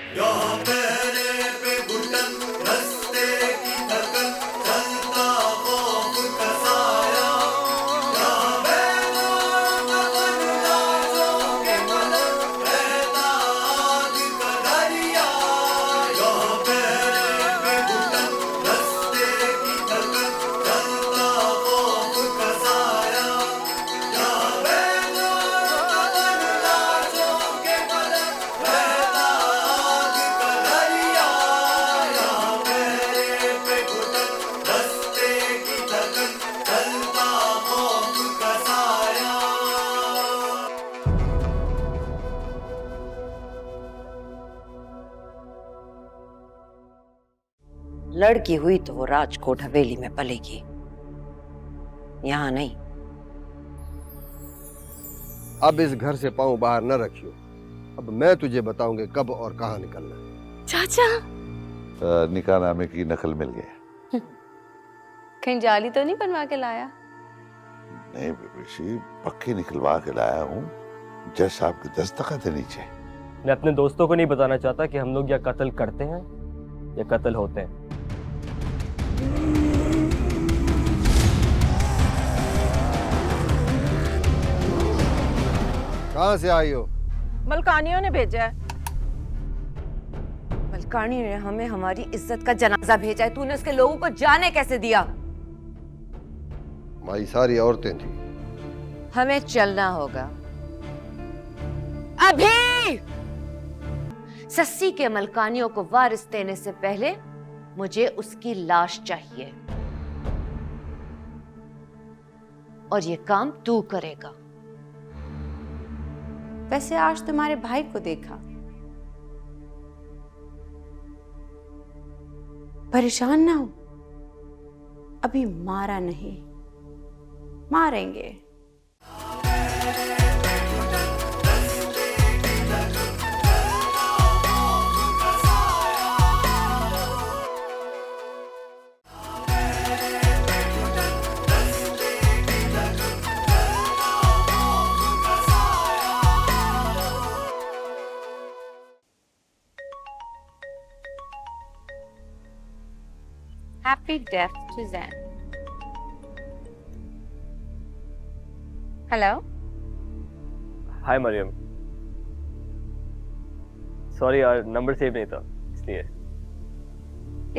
यहाँ पैरे पे घुटन, रास्ते की थकन, चलता खौफ का साया। यहाँ बैलों का मन, लाशों के पलक, बहता आग का दरिया। यहाँ पैरे पे घुटन, रास्ते की थकन, चलता खौफ का साया। यहाँ बैलों का मन, लाशों के पलक, बहता आग का दरिया। यहाँ पैरे पे घुटन, रास्ते की थकन, चलता खौफ का साया। लड़की हुई तो वो राजकोट हवेली में पलेगी, यहाँ नहीं। अब इस घर से पांव बाहर न रखियो। अब मैं तुझे बताऊंगी कब और कहाँ निकलना है। चाचा निकाहनामे की नकल मिल गई। कहीं जाली तो नहीं बनवा के लाया? नहीं बेबी, पक्की निकलवा के लाया हूँ। जज साहब की दस्तखत है नीचे। मैं अपने दोस्तों को नहीं बताना चाहता कि हम लोग या कत्ल करते हैं या कत्ल होते हैं। कहाँ से आई हो? मलकानियों ने भेजा है। मलकानी ने हमें हमारी इज्जत का जनाजा भेजा है। तूने उसके लोगों को जाने कैसे दिया? हमारी सारी औरतें थी। हमें चलना होगा अभी। सस्सी के मलकानियों को वारिस देने से पहले मुझे उसकी लाश चाहिए, और ये काम तू करेगा। वैसे आज तुम्हारे भाई को देखा, परेशान ना हो, अभी मारा नहीं, मारेंगे। Happy death to Zen. Hello? Hi Mariam, sorry यार नंबर सेव नहीं था इसलिए।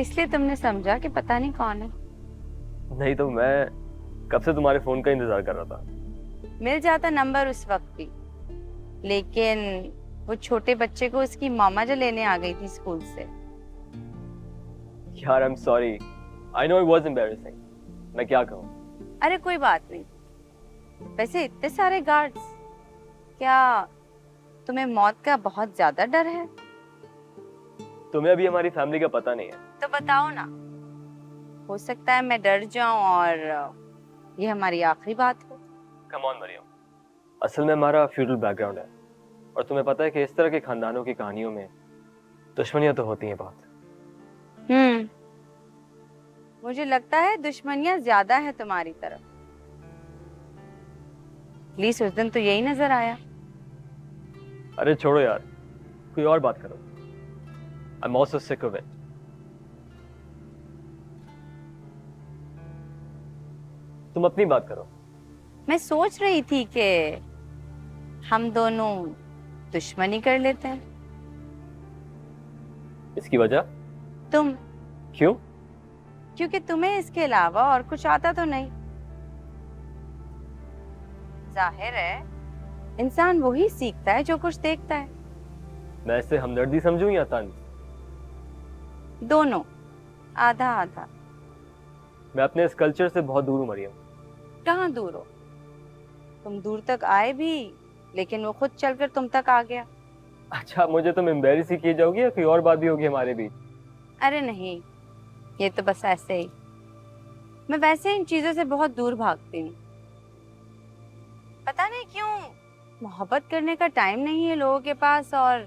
इसलिए तुमने समझा कि पता नहीं कौन है? नहीं तो मैं कब से तुम्हारे फोन का इंतजार कर रहा था। मिल जाता नंबर उस वक्त भी, लेकिन वो छोटे बच्चे को उसकी मामा जो लेने आ गई थी स्कूल से। यार I am sorry, I know it was embarrassing. मैं क्या कहूँ। अरे कोई बात नहीं। वैसे इतने सारे गार्ड्स, क्या तुम्हें मौत का बहुत ज्यादा डर है? तुम्हें अभी हमारी फैमिली का पता नहीं है। तो बताओ ना, हो सकता है मैं डर जाऊं और ये हमारी आखिरी बात हो। कम ऑन मरियम, असल में हमारा फ्यूडल बैकग्राउंड है, और तुम्हें पता है कि इस तरह के खानदानों की कहानियों में दुश्मनियां तो होती हैं बहुत। मुझे लगता है दुश्मनियां ज्यादा है तुम्हारी तरफ। प्लीज उस दिन तो यही नजर आया। अरे छोड़ो यार, कोई और बात करो। I'm also sick of it. तुम अपनी बात करो। मैं सोच रही थी कि हम दोनों दुश्मनी कर लेते हैं। इसकी वजह? तुम। क्यों? क्योंकि तुम्हें इसके अलावा और कुछ आता तो नहीं। जाहिर है इंसान वही सीखता है जो कुछ देखता है। मैं इसे हमदर्दी समझूं या तंज? दोनों, आधा आधा। मैं अपने इस कल्चर से बहुत दूर हूं मरियम। कहाँ दूर हो? तुम दूर तक आए भी, लेकिन वो खुद चलकर तुम तक आ गया। अच्छा, मुझे तुम एम्बैरेस ही किए जाओगी या कोई और बात भी होगी हमारे बीच? अरे नहीं, ये तो बस ऐसे ही। मैं वैसे इन चीजों से बहुत दूर भागती हूँ। पता नहीं क्यों मोहब्बत करने का टाइम नहीं है लोगों के पास, और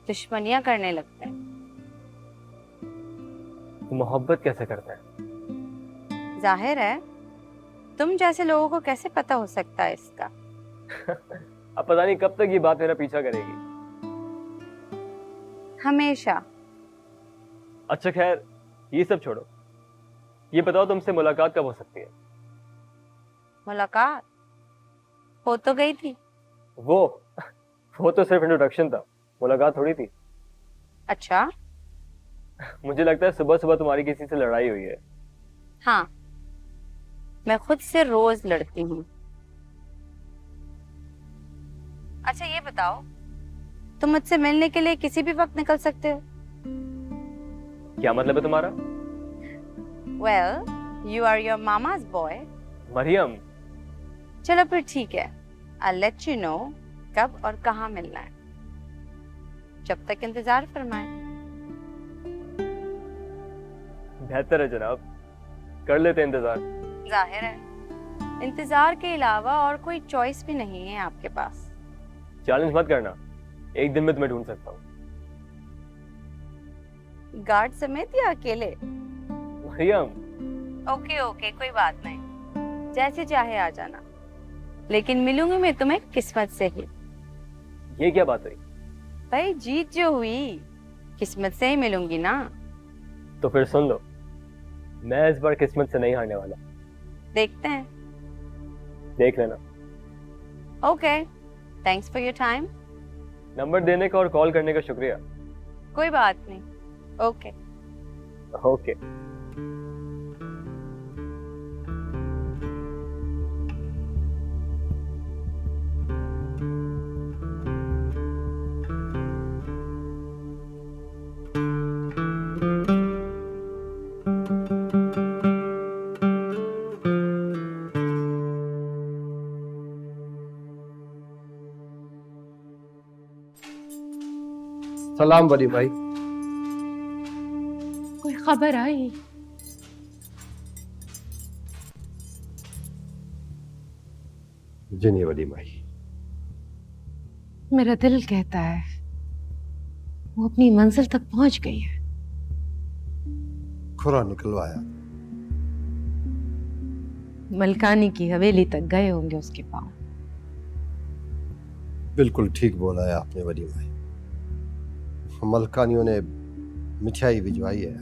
दुश्मनियां करने लगते हैं। तो मोहब्बत कैसे करता है? जाहिर है तुम जैसे लोगों को कैसे पता हो सकता है इसका। अब पता नहीं कब तक ये बात मेरा पीछा करेगी। हमेशा। अच्छा खैर, ये सब छोड़ो, ये बताओ तुमसे मुलाकात कब हो सकती है? मुलाकात हो तो गई थी। वो तो सिर्फ इंट्रोडक्शन था, मुलाकात थोड़ी थी। अच्छा। मुझे लगता है सुबह सुबह तुम्हारी किसी से लड़ाई हुई है। हाँ, मैं खुद से रोज लड़ती हूँ। अच्छा ये बताओ, तुम मुझसे मिलने के लिए किसी भी वक्त निकल सकते हो? क्या मतलब है तुम्हारा? Well, you are your mama's boy. Maryam, चलो फिर ठीक है, I'll let you know कब और कहाँ मिलना है। जब तक इंतजार फरमाए। बेहतर है जनाब, कर लेते इंतजार। जाहिर है, इंतजार के अलावा और कोई चॉइस भी नहीं है आपके पास। चैलेंज मत करना, एक दिन में तुम्हें ढूंढ सकता हूँ। गार्ड समेत या अकेले? मरियम, ओके ओके, कोई बात नहीं, जैसे चाहे आ जाना, लेकिन मिलूंगी मैं तुम्हें किस्मत से ही। ये क्या बात हुई? भाई जीत जो हुई, किस्मत से ही मिलूंगी ना। तो फिर सुन लो, मैं इस बार किस्मत से नहीं हारने वाला। देखते हैं। देख लेना। Okay, thanks for your time. Number देने का और कॉल करने का शुक्रिया। कोई बात नहीं। ओके। ओके। सलाम वली भाई। कोई खबर आई? जी नहीं वली भाई। मेरा दिल कहता है वो अपनी मंजिल तक पहुंच गई है। खुरा निकलवाया। मलकानी की हवेली तक गए होंगे उसके पाँव। बिल्कुल ठीक बोला है आपने वली भाई। मलकानियों ने मिठाई भिजवाई है।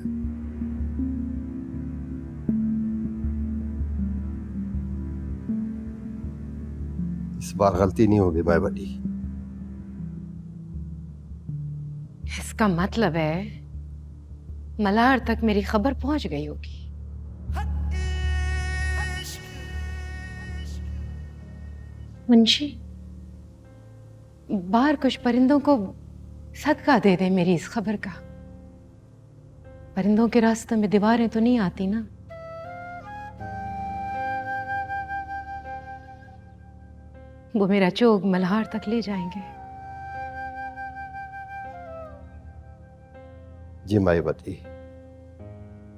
इस बार गलती नहीं होगी भाई बड़ी। इसका मतलब है मल्हार तक मेरी खबर पहुंच गई होगी। मुंशी, बाहर कुछ परिंदों को सदका दे दे मेरी इस खबर का। परिंदों के रास्ते में दीवारें तो नहीं आती ना। वो मेरा चोग मल्हार तक ले जाएंगे। जी माई बती।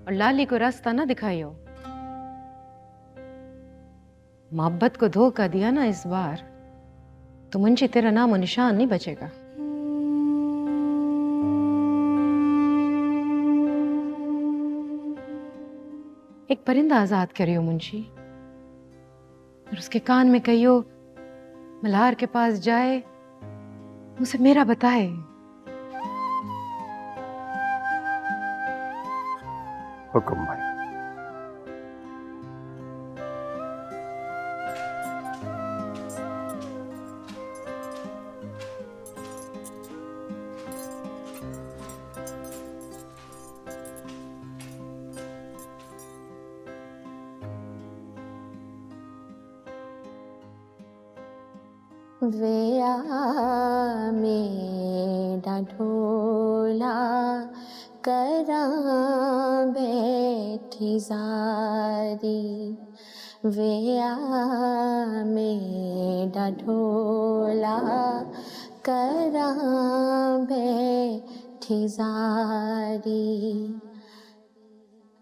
और लाली को रास्ता ना दिखाइयो। मोहब्बत को धोखा दिया ना इस बार, तो मुंशी तेरा नाम और निशान नहीं बचेगा। एक परिंदा आजाद करियो मुंशी, और उसके कान में कहियो मल्हार के पास जाए, उसे मेरा बताए। हुक्म भाई। वेया मेरा ढोला करा बैठी जारी। वेया मेरा ढोला करा बैठी जारी।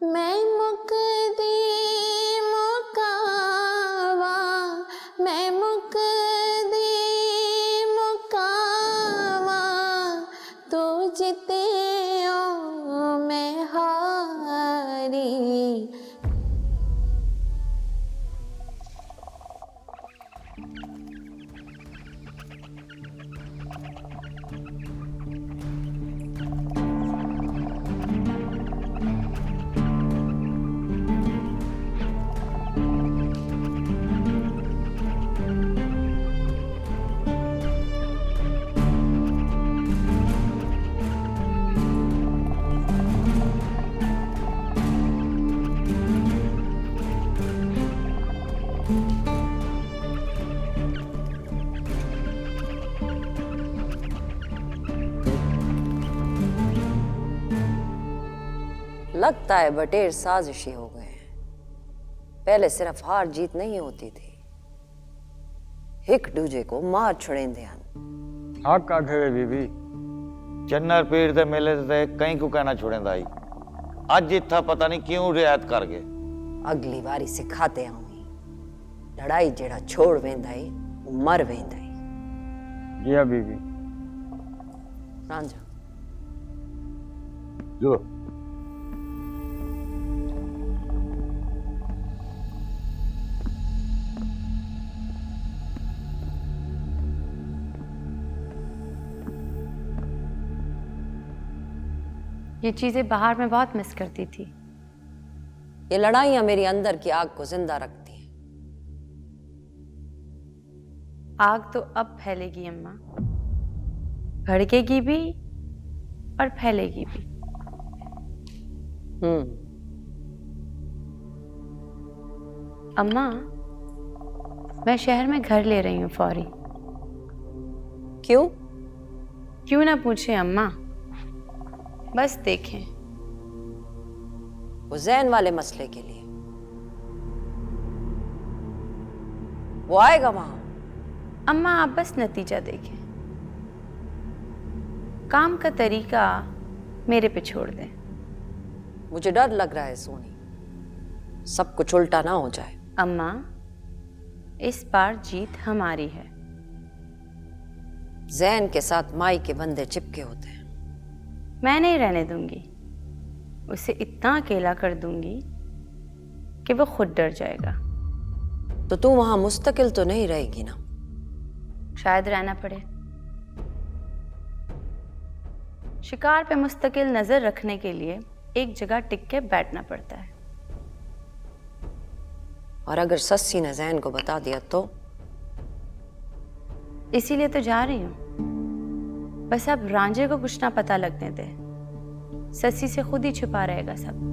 मैं मुकदी मुकावा, मैं मुकदी मुकावा, तो जिते ओ मैं हारी। लगता है बटेर साजिशी हो गए हैं। पहले सिर्फ हार जीत नहीं होती थी, एक दूजे को मार छुड़ेंदे हन। हाँ का घरे बीबी चन्नर पीर दे मेले ते कहीं को कहना छोड़ेंदा आई। आज इत्था पता नहीं क्यों रियायत कर गए। अगली बारी सिखाते आऊंगी, लड़ाई जेड़ा छोड़ वेंदा है वो मर वेंदा है। जिया बीबी। रांझा जो ये चीजें बाहर में बहुत मिस करती थी। ये लड़ाइयां मेरी अंदर की आग को जिंदा रखती हैं। आग तो अब फैलेगी अम्मा, भड़केगी भी और फैलेगी भी। अम्मा, मैं शहर में घर ले रही हूँ फौरी। क्यों? क्यों ना पूछे अम्मा, बस देखें। वो जैन वाले मसले के लिए। वो आएगा वहां। अम्मा आप बस नतीजा देखें, काम का तरीका मेरे पे छोड़ दें। मुझे डर लग रहा है सोनी, सब कुछ उल्टा ना हो जाए। अम्मा, इस बार जीत हमारी है। जैन के साथ माई के बंदे चिपके होते हैं। मैं नहीं रहने दूंगी, उसे इतना अकेला कर दूंगी कि वो खुद डर जाएगा। तो तू वहां मुस्तकिल तो नहीं रहेगी ना? शायद रहना पड़े। शिकार पे मुस्तकिल नजर रखने के लिए एक जगह टिक के बैठना पड़ता है। और अगर सस्सी ने जैन को बता दिया तो? इसीलिए तो जा रही हूं। बस अब रांझे को कुछ ना पता लगने दे, सस्सी से खुद ही छुपा रहेगा सब।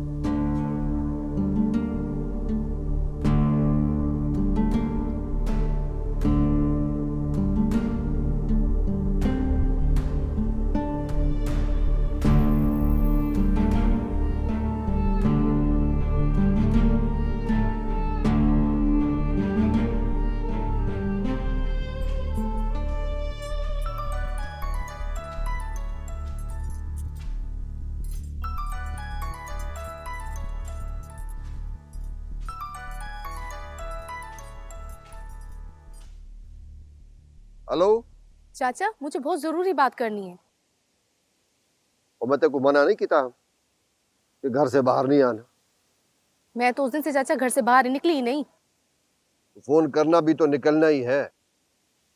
हेलो चाचा, मुझे बहुत जरूरी बात करनी है। और मैं तेरे को मना नहीं किया कि घर से बाहर नहीं आना। मैं तो उस दिन से चाचा घर से बाहर निकली ही नहीं। फोन करना भी तो निकलना ही है।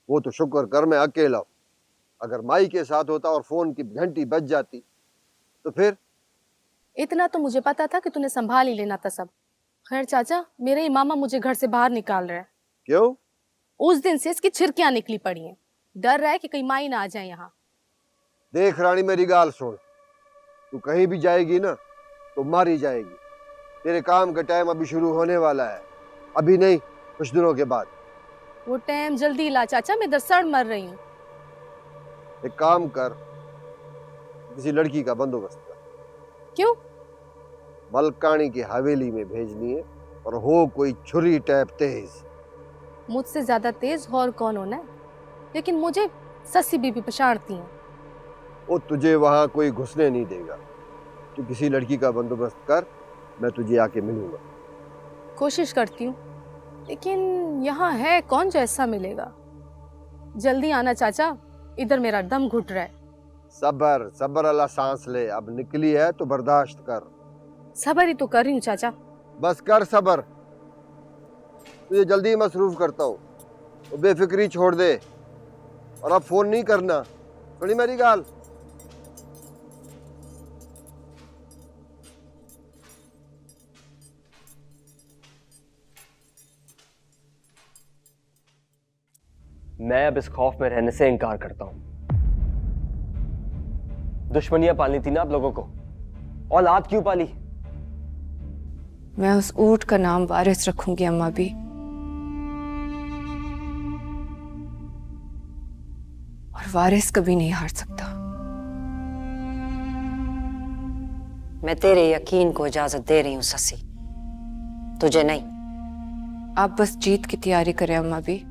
वो तो शुक्र कर मैं अकेला हूं। अगर माई के साथ होता और फोन की घंटी बज जाती तो फिर? इतना तो मुझे पता था कि तूने संभाल ही लेना था सब। खैर चाचा, मेरे ही मामा मुझे घर से बाहर निकाल रहे हैं। क्यों? उस दिन से इसकी छिरकियां निकली पड़ी हैं। डर रहा है कि कहीं माई ना आ जाए यहाँ। देख रानी, मेरी गाल सुन। तू कहीं भी जाएगी ना तो मारी जाएगी। तेरे काम का टाइम अभी शुरू होने वाला है, अभी नहीं, कुछ दिनों के बाद। वो टाइम जल्दी ला चाचा, मैं इधर सड़ मर रही हूँ। एक काम कर, किसी लड़की का बंदोबस्त कर। क्यों? मलकानी की हवेली में भेजनी है और हो कोई छुरी टाइप तेज। मुझसे ज्यादा तेज और कौन होना है, लेकिन मुझे सस्सी बीबी पछाड़ती हैं। वो तुझे वहां कोई घुसने नहीं देगा। तू किसी लड़की का बंदोबस्त कर, मैं तुझे आके मिलूंगा। कोशिश करती हूँ, लेकिन यहाँ है कौन जो ऐसा मिलेगा। जल्दी आना चाचा, इधर मेरा दम घुट रहा है। सबर सबर, अल्लाह सांस ले। अब निकली है तो बर्दाश्त कर। सबर ही तो कर रही हूँ चाचा। बस कर सबर। तुझे जल्दी मसरूफ करता हूँ, तो बेफिक्री छोड़ दे और अब फोन नहीं करना। सुनी मेरी गाल? मैं अब इस खौफ में रहने से इनकार करता हूं। दुश्मनियां पालनी थी ना आप लोगों को, औलाद क्यों पाली? मैं उस ऊंट का नाम वारिस रखूंगी अम्मा भी। और वारिस कभी नहीं हार सकता। मैं तेरे यकीन को इजाजत दे रही हूँ ससी, तुझे नहीं। आप बस जीत की तैयारी करें अम्मा भी।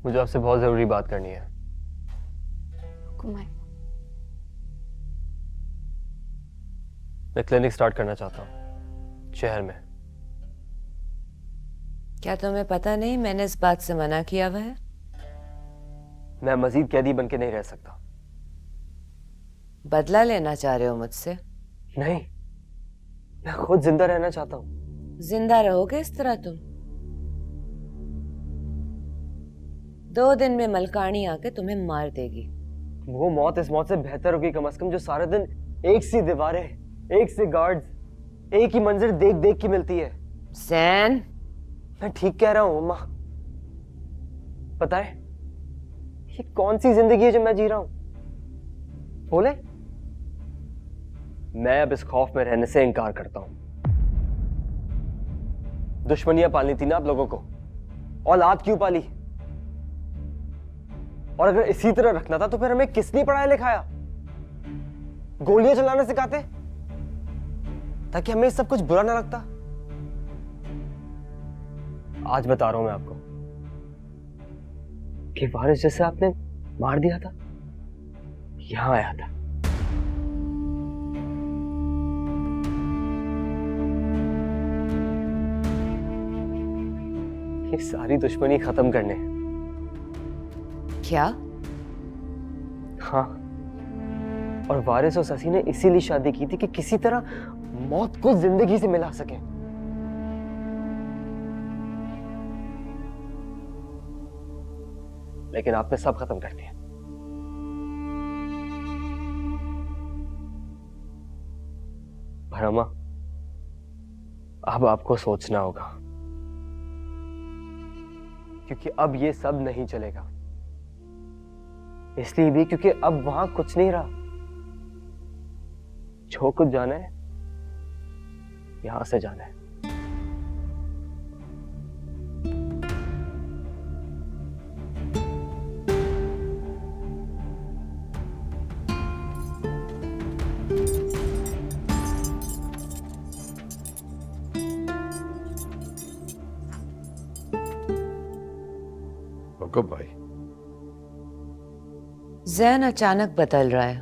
मुझे आपसे बहुत जरूरी बात करनी है। कुमार, मैं क्लिनिक स्टार्ट करना चाहता हूँ शहर में। क्या तुम्हें पता नहीं मैंने इस बात से मना किया हुआ है? मैं मजीद कैदी बन के नहीं रह सकता। बदला लेना चाह रहे हो मुझसे? नहीं, मैं खुद जिंदा रहना चाहता हूँ। जिंदा रहोगे इस तरह तुम? 2 दिन में मलकानी आके तुम्हें मार देगी। वो मौत इस मौत से बेहतर होगी कम से कम, जो सारे दिन एक सी दीवारें, एक से गार्ड्स, एक ही मंजर देख देख के मिलती है। सैन, मैं ठीक कह रहा हूँ अम्मा। पता है ये कौन सी जिंदगी है जो मैं जी रहा हूं? बोले, मैं अब इस खौफ में रहने से इनकार करता हूं। दुश्मनियां पालनी थी ना आप लोगों को, औलाद क्यों पाली? और अगर इसी तरह रखना था तो फिर हमें किसने पढ़ाया लिखाया? गोलियां चलाना सिखाते ताकि हमें सब कुछ बुरा ना लगता। आज बता रहा हूं मैं आपको कि वारिस जैसे आपने मार दिया था, यहां आया था। ये सारी दुश्मनी खत्म करने। क्या? हाँ, और वारिस और ससी ने इसीलिए शादी की थी कि किसी तरह मौत को जिंदगी से मिला सके। लेकिन आपने सब खत्म कर दिया। पर अम्मा, अब आपको सोचना होगा, क्योंकि अब ये सब नहीं चलेगा। इसलिए भी क्योंकि अब वहां कुछ नहीं रहा। जो कुछ जाना है यहां से जाना है। हुक्म भाई। जैन अचानक बदल रहा है,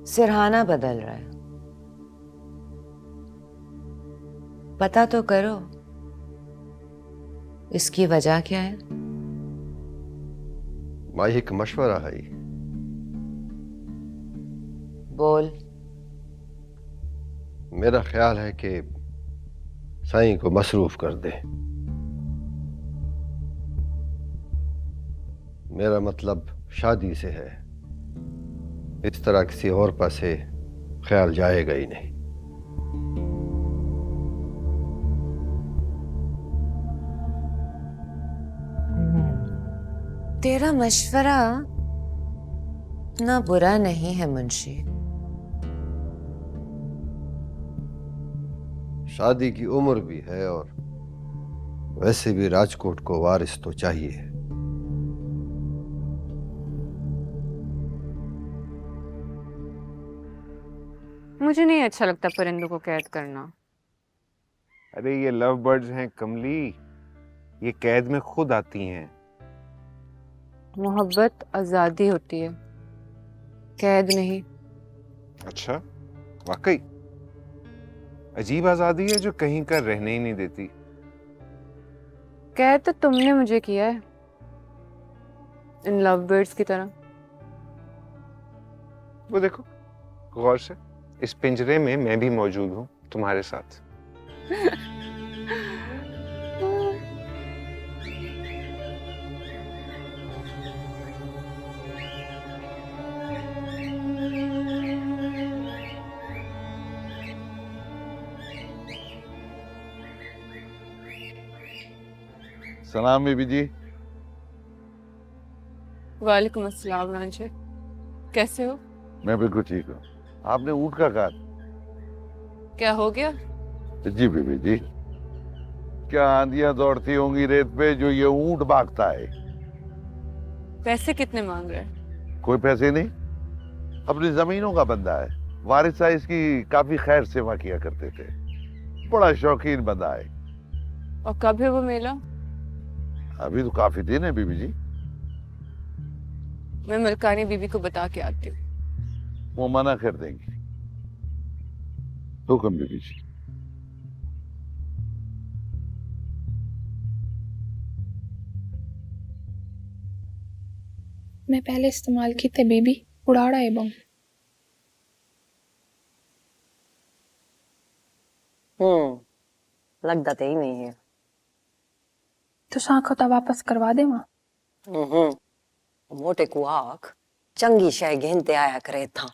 सिरहाना बदल रहा है। पता तो करो इसकी वजह क्या है? माई एक मशवरा है। बोल। मेरा ख्याल है कि साईं को मसरूफ कर दे। मेरा मतलब शादी से है, इस तरह किसी और पासे ख्याल जाएगा ही नहीं। तेरा मशवरा ना बुरा नहीं है मुंशी। शादी की उम्र भी है और वैसे भी राजकोट को वारिस तो चाहिए। मुझे नहीं अच्छा लगता परिंदों को कैद करना। अरे ये लव बर्ड्स हैं कमली, ये कैद में खुद आती हैं। मोहब्बत आजादी होती है, कैद नहीं। अच्छा, वाकई अजीब आजादी है जो कहीं का रहने ही नहीं देती। कैद तो तुमने मुझे किया है, इन लव बर्ड्स की तरह। वो देखो गौर से, इस पिंजरे में मैं भी मौजूद हूँ तुम्हारे साथ। सलाम बीबी जी। वालेकुम अस्सलाम रांझे, कैसे हो? मैं बिल्कुल ठीक हूँ। आपने ऊँट का कहा? क्या हो गया? जी बीबी जी, क्या आंधियां दौड़ती होंगी रेत पे जो ये ऊँट भागता है। पैसे कितने मांग रहे हैं? कोई पैसे नहीं, अपनी जमीनों का बंदा है। वारिस साहब इसकी काफी खैर सेवा किया करते थे, बड़ा शौकीन बंदा है। और कब है वो मेला? अभी तो काफी दिन है बीबी जी। मैं मलकानी बीबी को बता के आती हूँ। वो मना कर देंगी। हुक्म बीबी जी। मैं पहले इस्तेमाल की थे बेबी, उड़ाड़ा है बम। लगता तो ही नहीं है। तो साखता वापस करवा दे वहां। मोटे को आख चंगी शय घेनते आया करे था।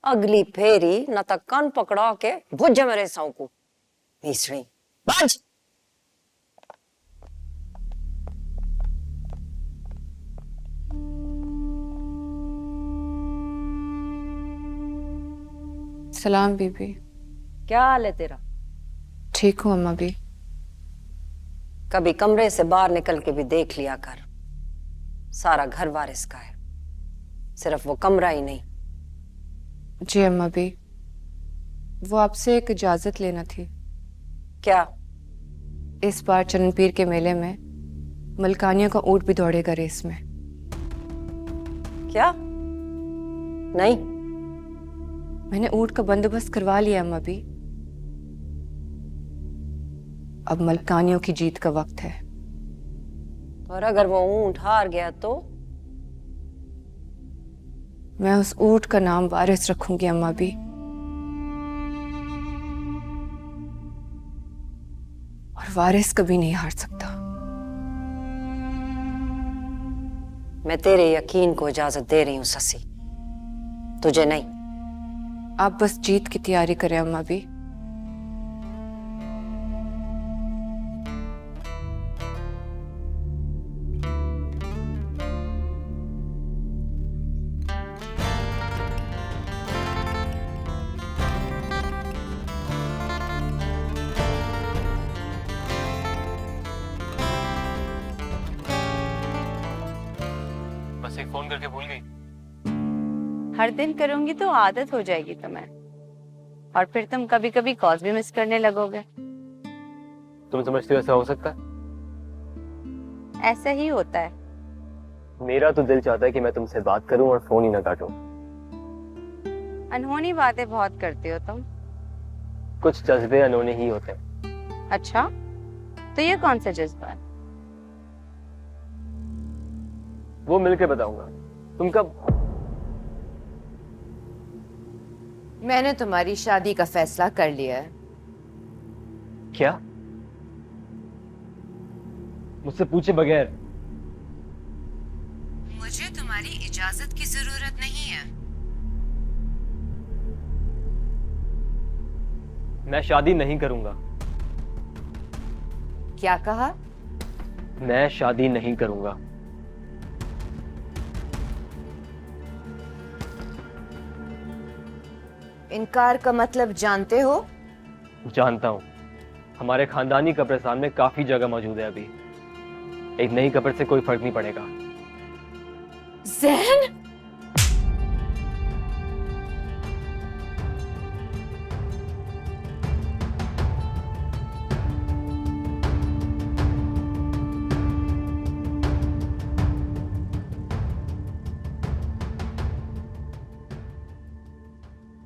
अगली फेरी न तक कान पकड़ा के भुज मेरे साउ को भीसणी बाज। सलाम बीबी। क्या हाल है तेरा? ठीक हूँ अम्मा भी। कभी कमरे से बाहर निकल के भी देख लिया कर, सारा घर वारिस का है, सिर्फ वो कमरा ही नहीं। जी अम्मा भी, वो आपसे एक इजाजत लेना थी। क्या? इस बार चरणपीर के मेले में मलकानियों का ऊंट भी दौड़ेगा रेस में। क्या? नहीं, मैंने ऊंट का बंदोबस्त करवा लिया अम्मा भी। अब मलकानियों की जीत का वक्त है। और अगर वो ऊंट हार गया तो? मैं उस ऊंट का नाम वारिस रखूंगी अम्मा भी। और वारिस कभी नहीं हार सकता। मैं तेरे यकीन को इजाजत दे रही हूं ससी, तुझे नहीं। आप बस जीत की तैयारी करें अम्मा भी। बस एक फोन करके भूल गई। हर दिन करूंगी तो आदत हो जाएगी तुम्हें, और फिर तुम कभी कभी कॉल्स भी मिस करने लगोगे। तुम समझती हो ऐसा हो सकता है? ऐसा ही होता है। मेरा तो दिल चाहता है कि मैं तुमसे बात करूं और फोन ही ना काटूं। अनहोनी बातें बहुत करते हो तुम। कुछ जज्बे अनहोने ही होते हैं। अच्छा, तो ये कौन सा जज्बा है? वो मिलके बताऊंगा। तुम कब? मैंने तुम्हारी शादी का फैसला कर लिया है। क्या? मुझसे पूछे बगैर? मुझे तुम्हारी इजाजत की जरूरत नहीं है। मैं शादी नहीं करूंगा। क्या कहा? मैं शादी नहीं करूंगा। इनकार का मतलब जानते हो? जानता हूं। हमारे खानदानी कब्रिस्तान में काफी जगह मौजूद है अभी। एक नई कब्र से कोई फर्क नहीं पड़ेगा। ज़हन?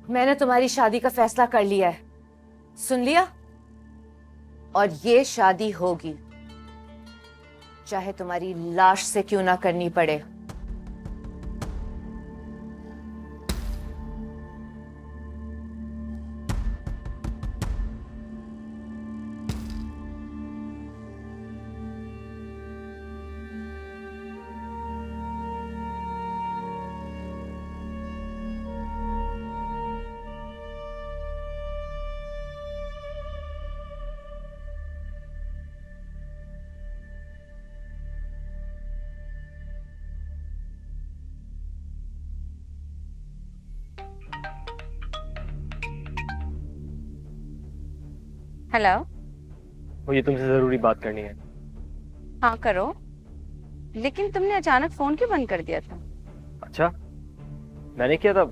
मैंने तुम्हारी शादी का फैसला कर लिया है, सुन लिया? और ये शादी होगी, चाहे तुम्हारी लाश से क्यों ना करनी पड़े। हेलो। मुझे तुमसे जरूरी बात करनी है। हाँ करो, लेकिन तुमने अचानक फोन क्यों बंद कर दिया था? अच्छा, मैंने किया था,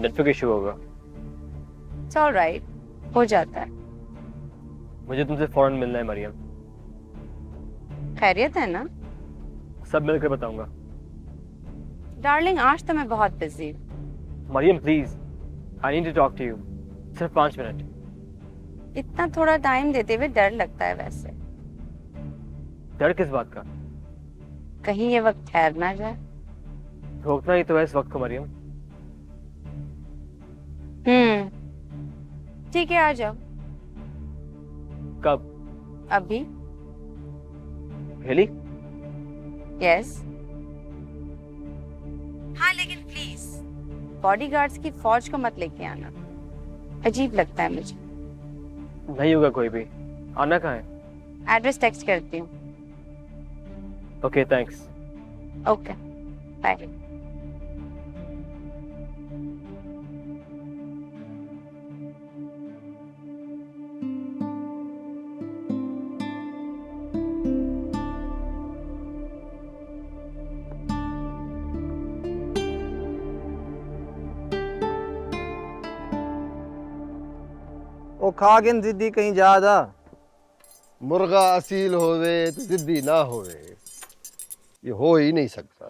नेटवर्क इशू होगा। इट्स ऑलराइट, हो जाता है। मुझे तुमसे फौरन मिलना है मरियम। खैरियत है ना? सब मिलकर बताऊंगा। डार्लिंग आज तो मैं बहुत बिजी हूँ। Mariam please, I need to talk to you. सिर्फ 5 मिनट। इतना थोड़ा टाइम देते हुए डर लगता है वैसे। डर किस बात का? कहीं ये वक्त ठहर ना जाए। रोकना ही तो है इस वक्त को मरियम। ठीक है, आ जाओ। कब? अभी। रियली? यस। हाँ लेकिन प्लीज बॉडीगार्ड्स की फौज को मत लेके आना, अजीब लगता है मुझे। नहीं होगा कोई भी। आना कहाँ है? एड्रेस टेक्स्ट करती हूँ। Okay thanks. Okay bye. ओ खागिन जिद्दी कहीं ज्यादा। मुर्गा असील होवे तो जिद्दी ना होवे, ये हो ही नहीं सकता।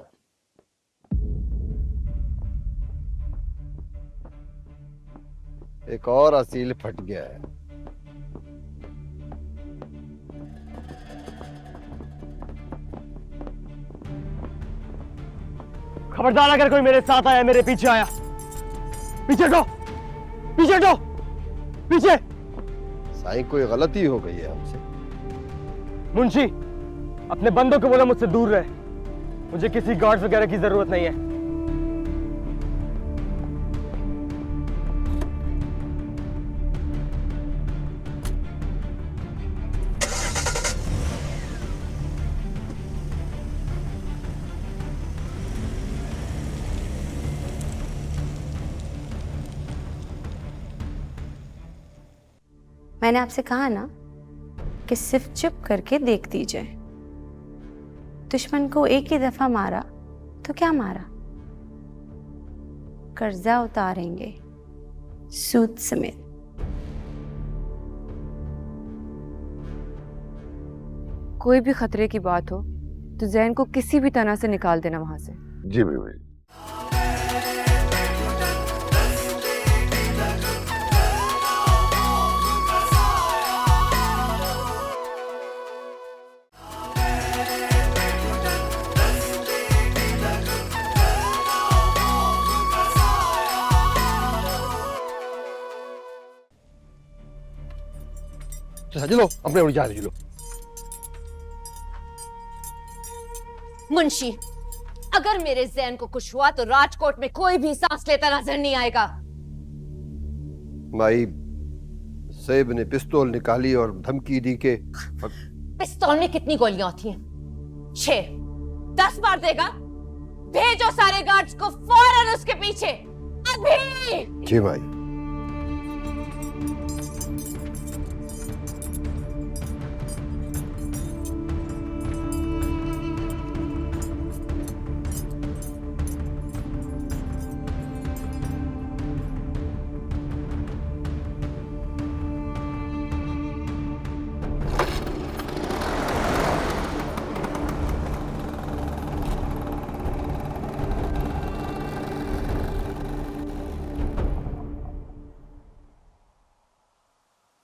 एक और असील फट गया है। खबरदार अगर कोई मेरे साथ आया, मेरे पीछे आया, पीछे हटो, पीछे हटो, पीछे। साईं कोई गलती हो गई है हमसे। मुंशी, अपने बंदों को बोलो मुझसे दूर रहे। मुझे किसी गार्ड वगैरह की जरूरत नहीं है। मैंने आपसे कहा ना कि सिर्फ चुप करके देखती जाए। दुश्मन को एक ही दफा मारा तो क्या मारा, कर्जा उतारेंगे सूद समेत। कोई भी खतरे की बात हो तो जैन को किसी भी तरह से निकाल देना वहां से। जी बीवी। चलो अपने उड़ जा रही लो। मुंशी, अगर मेरे जैन को कुछ हुआ तो राजकोट में कोई भी सांस लेता नजर नहीं आएगा। माई सेब ने पिस्तौल निकाली और धमकी दी के पिस्तौल में कितनी गोलियां होती हैं? 6, 10 बार देगा। भेजो सारे गार्ड्स को फौरन उसके पीछे, अभी। जी माई।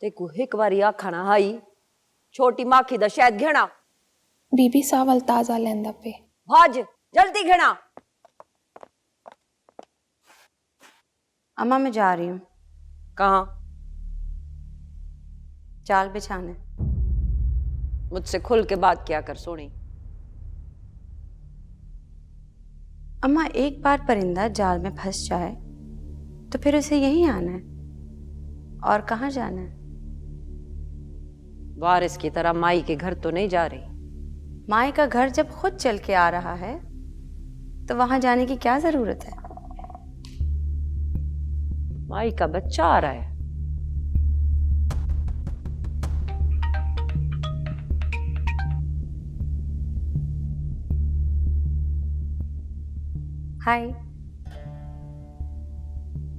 तेकू एक बारी आखना हाई छोटी माखी दा शायद घेना। बीबी सावल ताजा लेंदा पे। भाज जल्दी घेना। अम्मा मैं जा रही हूँ। कहाँ? जाल बिछाने। मुझसे खुल के बात क्या कर सोनी। अम्मा एक बार परिंदा जाल में फंस जाए तो फिर उसे यहीं आना है, और कहाँ जाना है? वारिस की तरह माई के घर तो नहीं जा रही। माई का घर जब खुद चल के आ रहा है तो वहां जाने की क्या जरूरत है? माई का बच्चा आ रहा है। हाय।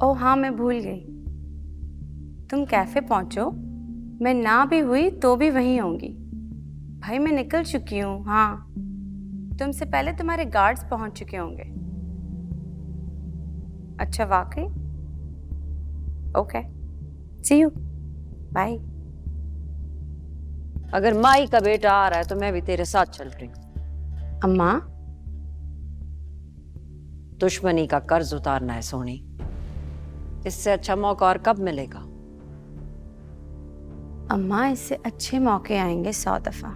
ओह हाँ, मैं भूल गई। तुम कैफे पहुंचो, मैं ना भी हुई तो भी वहीं होंगी। भाई मैं निकल चुकी हूँ। हाँ, तुमसे पहले तुम्हारे गार्ड्स पहुंच चुके होंगे। अच्छा वाकई? Okay, see you, bye. अगर माई का बेटा आ रहा है तो मैं भी तेरे साथ चल रही हूँ। अम्मा, दुश्मनी का कर्ज उतारना है सोनी। इससे अच्छा मौका और कब मिलेगा? अम्मा इससे अच्छे मौके आएंगे 100 दफा।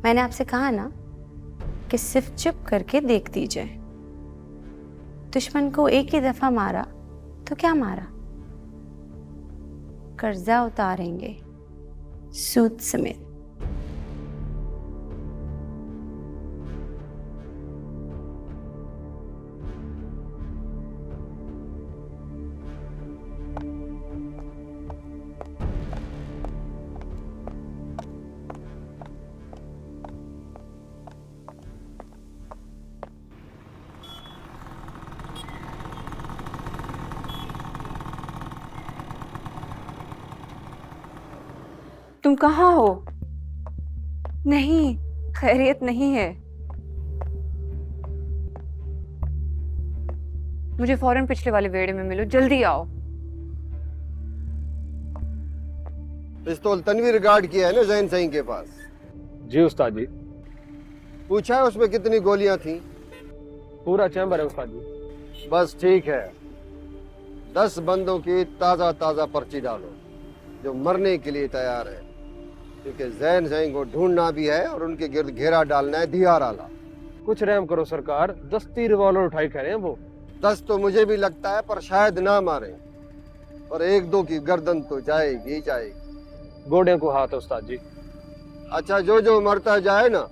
मैंने आपसे कहा ना कि सिर्फ चुप करके देख दीजिए। दुश्मन को एक ही दफा मारा तो क्या मारा, कर्जा उतारेंगे सूद समेत। तुम कहाँ हो? नहीं, खैरियत नहीं है। मुझे फौरन पिछले वाले वेड़े में मिलो, जल्दी आओ। पिस्तौल तनवीर गार्ड किया है ना जैन सही के पास? जी उस्ताद जी। पूछा है उसमें कितनी गोलियां थी? पूरा चैम्बर है उस्ताद जी। बस ठीक है, 10 बंदों की ताजा ताजा पर्ची डालो जो मरने के लिए तैयार है, क्योंकि जैन सही को ढूंढना भी है और उनके गिर्द घेरा डालना है दियार आला। कुछ रहम करो सरकार, 10 रिवॉल्वर उठाई कह रहे हैं वो। 10 तो मुझे भी लगता है, पर शायद ना मारे, और 1-2 की गर्दन तो जाएगी जाएगी। गोड़े को हाथ है उस्ताद जी। अच्छा, जो जो मरता जाए ना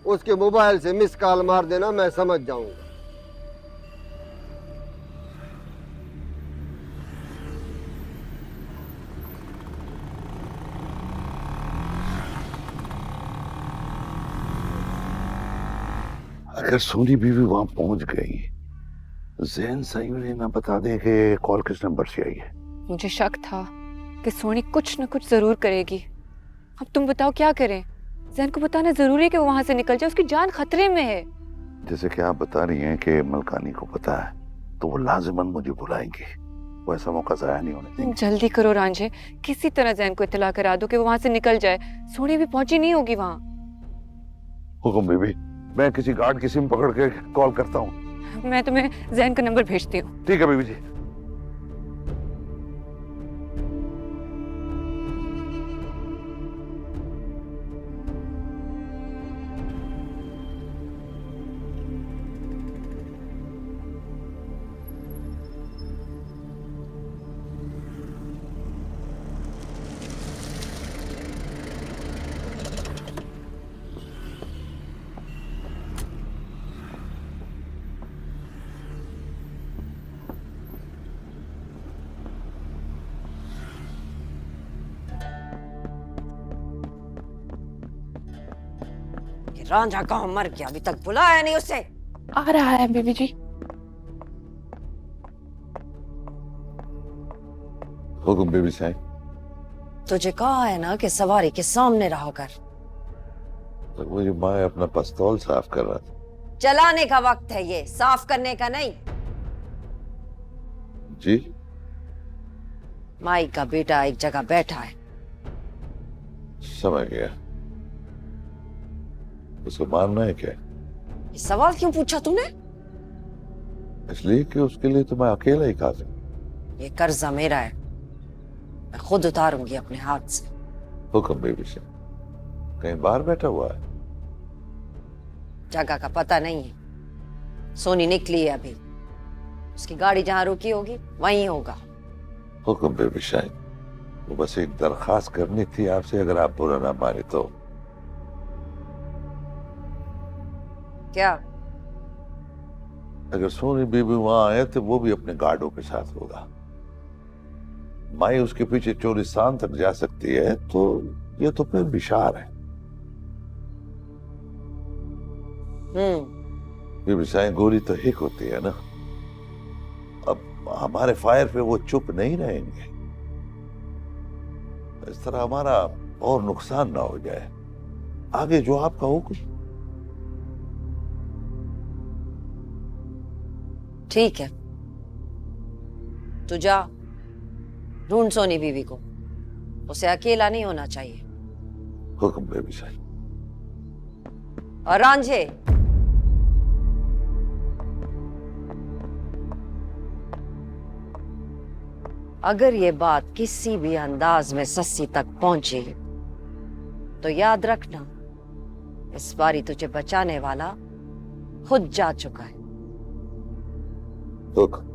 उसके मोबाइल से मिस कॉल मार देना, मैं समझ जाऊंगा। अगर सोनी बीवी वहां पहुंच गई, जैन सही ने ना बता दे कि कॉल किस नंबर से आई है। मुझे शक था कि सोनी कुछ न कुछ जरूर करेगी। अब तुम बताओ क्या करें? जैन को बताना जरूरी है कि वो वहां से निकल जाए, उसकी जान खतरे में है। जैसे कि आप बता रही हैं कि मलकानी को पता है, तो वो लाजिमन मुझे बुलाएंगे। वो ऐसा मौका जाया नहीं होने देंगे। जल्दी करो रांझे, किसी तरह जैन को इत्तला करा दो कि वो वहां से निकल जाए। सोनी भी पहुंची नहीं होगी वहां। हुकुम बीबी, मैं किसी गार्ड की सिम पकड़ के कॉल करता हूँ। मैं तुम्हें जैन का नंबर भेजती हूँ। ठीक है बीबी जी। रांझा कहाँ मर गया? अभी तक बुलाया नहीं उसे। आ रहा है बीबी जी। हुकुम बीबी साहब। तुझे कहा है ना कि सवारी के सामने रहा कर। तो वो जो मैं अपना पिस्तौल साफ कर रहा था। चलाने का वक्त है ये, साफ करने का नहीं। जी? माई का बेटा एक जगह बैठा है। समझ गया। उसको मारना है क्या? ये सवाल क्यों पूछा तूने? इसलिए कि उसके लिए तो मैं अकेला ही काफी हूं। ये कर्जा मेरा है, मैं खुद उतारूंगी अपने हाथ से। हुक्म बेबी साहब। कहीं बाहर बैठा हुआ है? जगह का पता नहीं है। सोनी निकली है अभी, उसकी गाड़ी जहां रुकी होगी वहीं होगा। हुक्म बेबी साहब। वो बस एक दरखास्त करनी थी आपसे, अगर आप बुरा ना माने तो। क्या? अगर सोनी बीबी वहां आए तो वो भी अपने गार्डों के साथ होगा। माई उसके पीछे चोरिस्तान तक जा सकती है, तो ये तो फिर विशार है। बीबी साईं गोली तो हिक होती है ना। अब हमारे फायर पे वो चुप नहीं रहेंगे, इस तरह हमारा और नुकसान ना हो जाए। आगे जो आपका हुक्म। ठीक है, तू जा, ढूंढ सोनी बीवी को, उसे अकेला नहीं होना चाहिए। हुक्म बेबी साईं। और रांझे, अगर ये बात किसी भी अंदाज में सस्सी तक पहुंची तो याद रखना, इस बारी तुझे बचाने वाला खुद जा चुका है। हुक्म।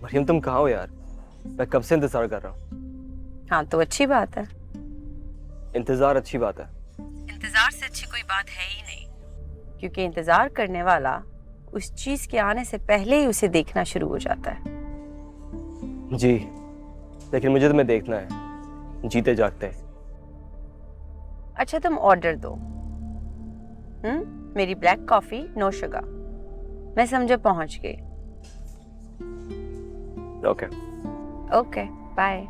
मरियम तुम कहाँ हो यार? मैं कब से इंतजार कर रहा हूँ। हाँ तो अच्छी बात है। इंतजार अच्छी बात है? इंतजार से अच्छी कोई बात है ही नहीं, क्योंकि इंतजार करने वाला उस चीज के आने से पहले ही उसे देखना शुरू हो जाता है। जी, लेकिन मुझे तुम्हें देखना है जीते जागते। अच्छा तुम ऑर्डर दो। मेरी ब्लैक कॉफी नो शुगर। मैं समझो पहुंच गई। Okay okay bye.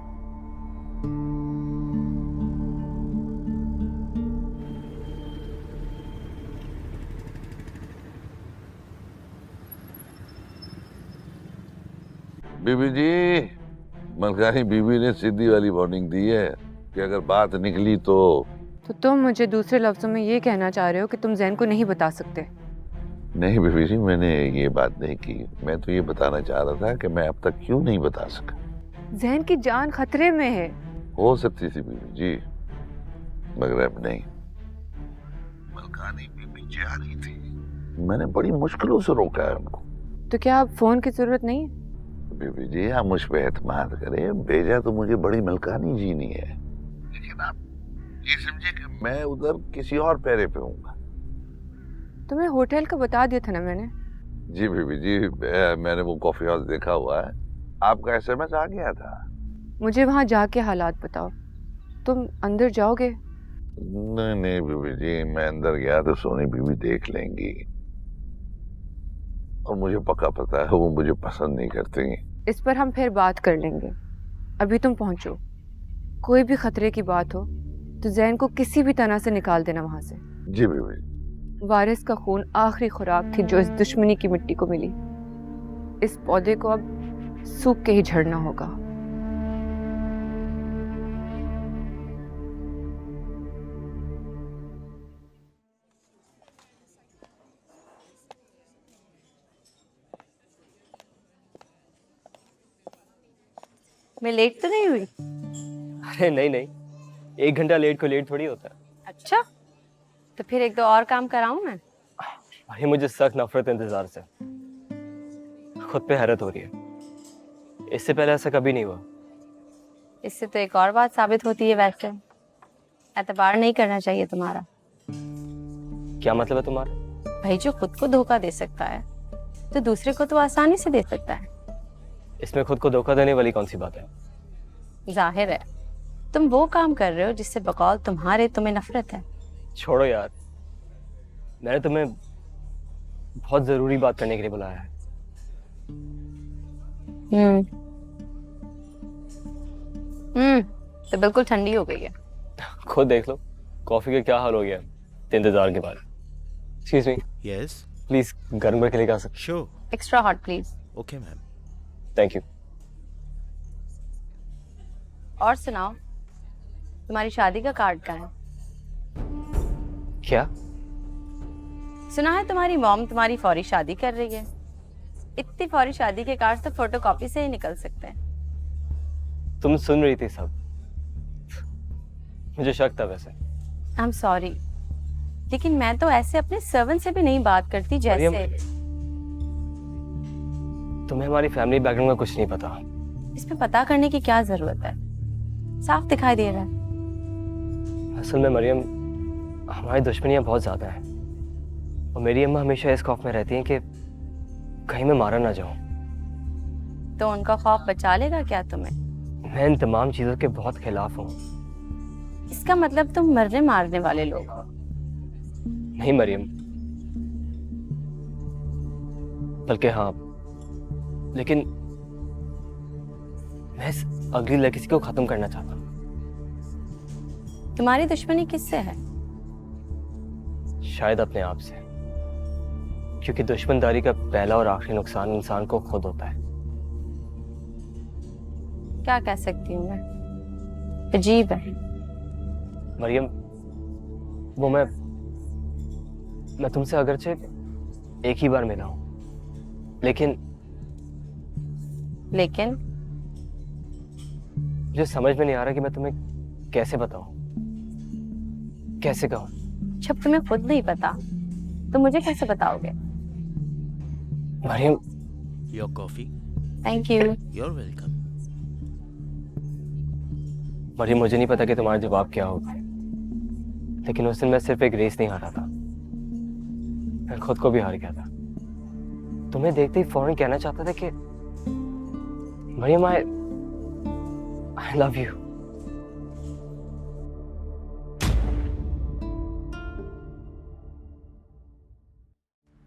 बीबी जी, मलकानी बीबी ने सीधी वाली वार्निंग दी है कि अगर बात निकली तो तुम मुझे दूसरे लफ्जों में ये कहना चाह रहे हो कि तुम जैन को नहीं बता सकते? नहीं बीबी जी, मैंने ये बात नहीं की। मैं तो ये बताना चाह रहा था कि मैं अब तक क्यों नहीं बता सका। जैन की जान खतरे में है। हो सकती थी बीबी जी, मगर अब नहीं। मलकानी बीबी जा रही थी, मैंने बड़ी मुश्किलों से रोका है उनको। तो क्या अब फोन की जरूरत नहीं है? बीबी जी आप मुझ पे एतमाद करें, भेजा तो मुझे बड़ी मलकानी जी नहीं है, लेकिन आप ये समझे कि मैं उधर किसी और पैरे पे हूँ। तुम्हें होटल का बता दिया था ना मैंने। जी बीबी जी, मैंने वो कॉफी हाउस देखा हुआ है, आपका एसएमएस आ गया था। मुझे वहां जाके हालात बताओ। तुम अंदर जाओगे? नहीं नहीं बीबी जी, मैं अंदर गया तो सोनी बीबी देख लेंगी, और मुझे पक्का पता है वो मुझे पसंद नहीं करती। इस पर हम फिर बात कर लेंगे, अभी तुम पहुंचो। कोई भी खतरे की बात हो तो जैन को किसी भी तरह से निकाल देना वहां से। जी बीबी। वारिस का खून आखिरी खुराक थी जो इस दुश्मनी की मिट्टी को मिली। इस पौधे को अब सूख के ही झड़ना होगा। मैं लेट तो नहीं हुई? अरे नहीं नहीं, 1 घंटा लेट को लेट थोड़ी होता है। अच्छा तो फिर 1-2 और काम कराऊं मैं? भाई मुझे सख्त नफरत है इंतजार से, खुद पे हैरत हो रही है। इससे पहले ऐसा कभी नहीं हुआ। इससे तो एक और बात साबित होती है, वैसे एतबार नहीं करना चाहिए तुम्हारा। क्या मतलब है तुम्हारा? भाई जो खुद को धोखा दे सकता है तो दूसरे को तो आसानी से दे सकता है। इसमें खुद को धोखा देने वाली कौन सी बात है? जाहिर है तुम वो काम कर रहे हो जिससे बकौल तुम्हें नफरत है। छोड़ो यार, मैंने तुम्हें बहुत जरूरी बात करने के लिए बुलाया है। तो बिल्कुल ठंडी हो गई है। खुद देख लो कॉफी का क्या हाल हो गया इंतजार के बाद। Excuse me. यस प्लीज गर्म करके लेके आ सकते? Sure. Extra hot please. Okay ma'am. Thank you. और सुनाओ, तुम्हारी शादी का कार्ड कहाँ है? क्या? सुना है तुम्हारी मॉम तुम्हारी फौरी शादी कर रही है। इतनी फौरी शादी के कार्ड तो फोटोकॉपी से ही निकल सकते हैं। तुम सुन रही थी सब? मुझे शक था वैसे। आई एम सॉरी, लेकिन मैं तो ऐसे अपने सर्वेंट से भी नहीं बात करती जैसे। तुम्हें हमारी फैमिली बैकग्राउंड का कुछ नहीं पता। इसमें पता करने की क्या जरूरत है, साफ दिखाई दे रहा है। असल में मरियम, हमारी दुश्मनियां बहुत ज्यादा हैं और मेरी अम्मा हमेशा इस खौफ में रहती हैं कि कहीं मैं मारा ना जाऊं। तो उनका खौफ बचा लेगा क्या तुम्हें? मैं इन तमाम चीजों के बहुत खिलाफ हूँ, इसका मतलब तुम मरने मारने वाले लोग हो। नहीं मरियम, बल्कि हाँ, लेकिन मैं इस अगली लेगेसी को खत्म करना चाहता हूँ। तुम्हारी दुश्मनी किससे है? शायद अपने आप से, क्योंकि दुश्मनदारी का पहला और आखिरी नुकसान इंसान को खुद होता है। क्या कह सकती हूँ मैं, अजीब है। मरियम, वो मैं तुमसे अगरचे एक ही बार मिला हूं, लेकिन मुझे समझ में नहीं आ रहा कि मैं तुम्हें कैसे बताऊं, कैसे कहूं। जब तुम्हें खुद नहीं पता तो मुझे कैसे बताओगे? Mariam, your coffee. Thank you. Your welcome. Mariam, मुझे नहीं पता कि तुम्हारा जवाब क्या होगा, लेकिन उस दिन मैं सिर्फ एक रेस नहीं हारा था, मैं खुद को भी हार गया था। तुम्हें देखते ही फौरन कहना चाहता था कि मरियम, आई लव यू।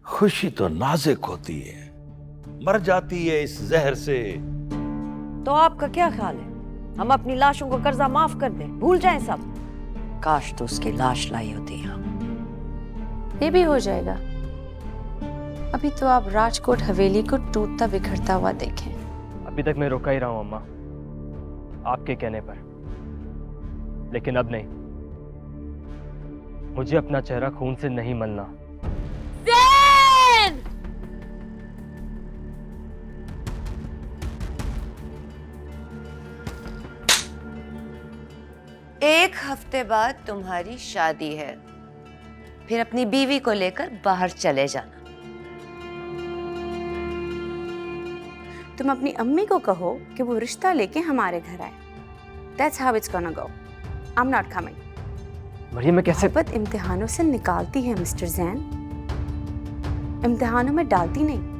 खुशी तो नाजुक होती है, मर जाती है इस जहर से। तो आपका क्या ख्याल है, हम अपनी लाशों को कर्जा माफ कर दें, भूल जाएं सब? काश तो उसकी लाश लाई होती यहाँ। ये भी हो जाएगा। अभी तो आप राजकोट हवेली को टूटता बिखरता हुआ देखें। अभी तक मैं रुका ही रहा हूं अम्मा, आपके कहने पर, लेकिन अब नहीं। मुझे अपना चेहरा खून से नहीं मलना। एक हफ्ते बाद तुम्हारी शादी है, फिर अपनी बीवी को लेकर बाहर चले जाना। तुम अपनी अम्मी को कहो कि वो रिश्ता लेके हमारे घर आए। That's how it's gonna go. I'm not coming. Maryam, मैं कैसे? मोहब्बत इम्तिहानों से निकालती है मिस्टर जैन, इम्तिहानों में डालती नहीं।